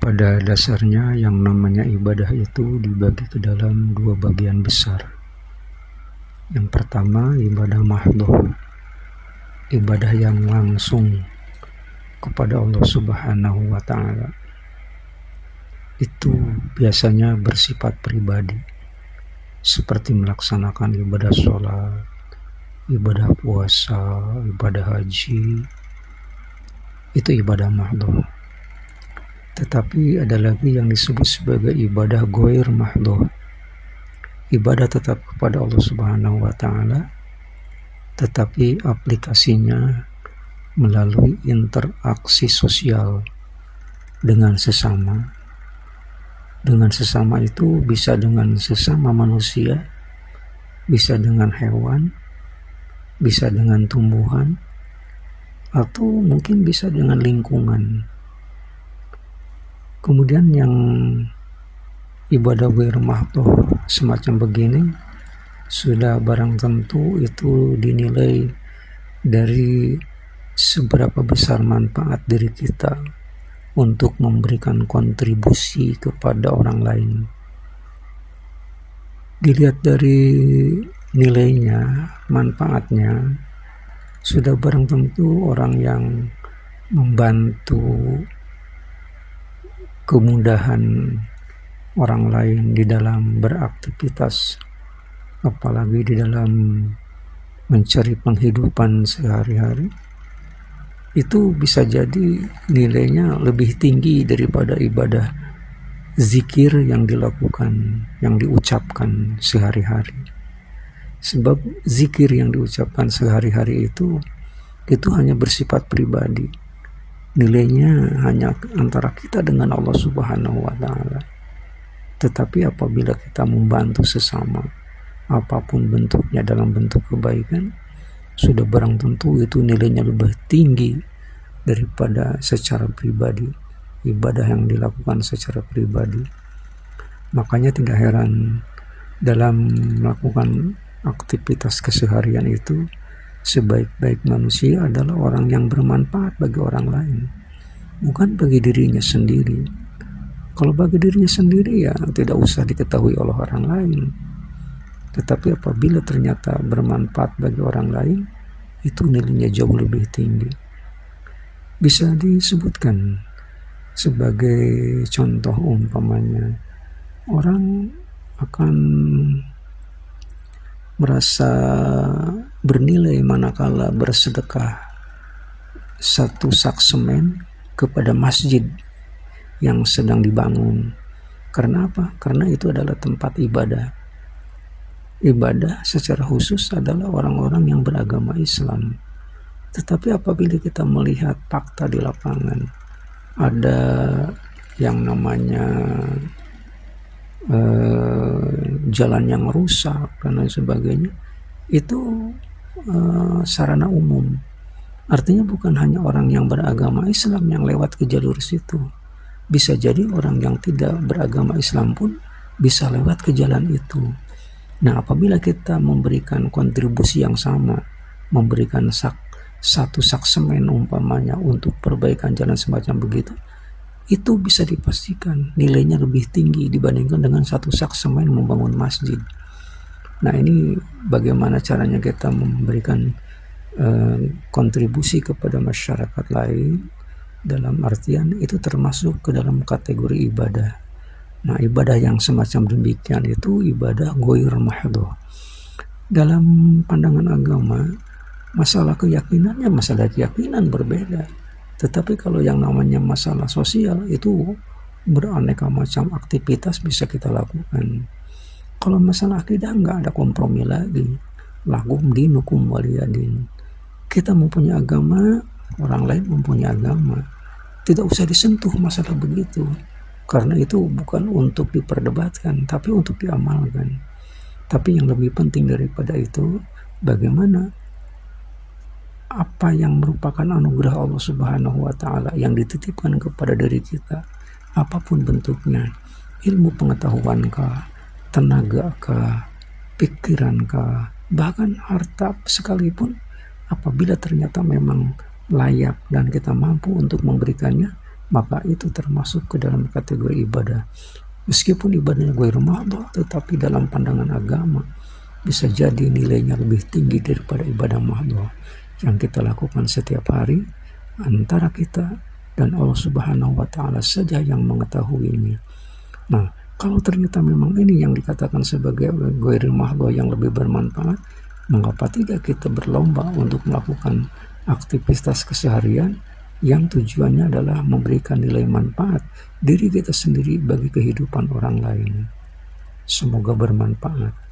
Pada dasarnya yang namanya ibadah itu dibagi ke dalam dua bagian besar. Yang pertama ibadah mahdhah, ibadah yang langsung kepada Allah Subhanahu wa Ta'ala. Itu biasanya bersifat pribadi, seperti melaksanakan ibadah sholat, ibadah puasa, ibadah haji. Itu ibadah mahdhah. Tetapi ada lagi yang disebut sebagai ibadah ghair mahdhah. Ibadah tetap kepada Allah Subhanahu wa Ta'ala, tetapi aplikasinya melalui interaksi sosial dengan sesama. Dengan sesama itu bisa dengan sesama manusia, bisa dengan hewan, bisa dengan tumbuhan, atau mungkin bisa dengan lingkungan. Kemudian yang ibadah ghair mahdhah semacam begini sudah barang tentu itu dinilai dari seberapa besar manfaat diri kita untuk memberikan kontribusi kepada orang lain. Dilihat dari nilainya, manfaatnya, sudah barang tentu orang yang membantu kemudahan orang lain di dalam beraktivitas, apalagi di dalam mencari penghidupan sehari-hari, itu bisa jadi nilainya lebih tinggi daripada ibadah zikir yang dilakukan, yang diucapkan sehari-hari. Sebab zikir yang diucapkan sehari-hari itu hanya bersifat pribadi. Nilainya hanya antara kita dengan Allah Subhanahu wa Ta'ala. Tetapi apabila kita membantu sesama, apapun bentuknya dalam bentuk kebaikan, sudah barang tentu itu nilainya lebih tinggi daripada secara pribadi, ibadah yang dilakukan secara pribadi. Makanya tidak heran dalam melakukan aktivitas keseharian itu, sebaik-baik manusia adalah orang yang bermanfaat bagi orang lain, bukan bagi dirinya sendiri. Kalau bagi dirinya sendiri ya tidak usah diketahui oleh orang lain. Tetapi apabila ternyata bermanfaat bagi orang lain, itu nilainya jauh lebih tinggi. Bisa disebutkan sebagai contoh umpamanya, orang akan merasa bernilai manakala bersedekah satu sak semen kepada masjid yang sedang dibangun. Karena apa? Karena itu adalah tempat ibadah. Ibadah secara khusus adalah orang-orang yang beragama Islam. Tetapi apabila kita melihat fakta di lapangan, ada yang namanya jalan yang rusak dan lain sebagainya, itu sarana umum. Artinya bukan hanya orang yang beragama Islam yang lewat ke jalur situ. Bisa jadi orang yang tidak beragama Islam pun bisa lewat ke jalan itu. Nah, apabila kita memberikan kontribusi yang sama, memberikan satu sak semen umpamanya untuk perbaikan jalan semacam begitu, itu bisa dipastikan nilainya lebih tinggi dibandingkan dengan satu sak semen membangun masjid. Nah, ini bagaimana caranya kita memberikan kontribusi kepada masyarakat lain, dalam artian itu termasuk ke dalam kategori ibadah. Nah, ibadah yang semacam demikian itu ibadah ghair mahdhah. Dalam pandangan agama, masalah keyakinannya masalah keyakinan berbeda. Tetapi kalau yang namanya masalah sosial itu beraneka macam aktivitas bisa kita lakukan. Kalau masalah akidah enggak ada kompromi lagi. Lakum dinukum waliyadin. Kita mempunyai agama, orang lain mempunyai agama. Tidak usah disentuh masalah begitu. Karena itu bukan untuk diperdebatkan, tapi untuk diamalkan. Tapi yang lebih penting daripada itu, bagaimana apa yang merupakan anugerah Allah Subhanahu wa Ta'ala yang dititipkan kepada diri kita, apapun bentuknya, ilmu pengetahuankah, tenagakah, pikirankah, bahkan harta sekalipun, apabila ternyata memang layak dan kita mampu untuk memberikannya, maka itu termasuk ke dalam kategori ibadah. Meskipun ibadahnya ghairu mahdhah, tetapi dalam pandangan agama bisa jadi nilainya lebih tinggi daripada ibadah mahdhah yang kita lakukan setiap hari. Antara kita dan Allah Subhanahu wa Ta'ala saja yang mengetahuinya. Nah, kalau ternyata memang ini yang dikatakan sebagai ghairil mahdhah yang lebih bermanfaat, mengapa tidak kita berlomba untuk melakukan aktivitas keseharian yang tujuannya adalah memberikan nilai manfaat diri kita sendiri bagi kehidupan orang lain. Semoga bermanfaat.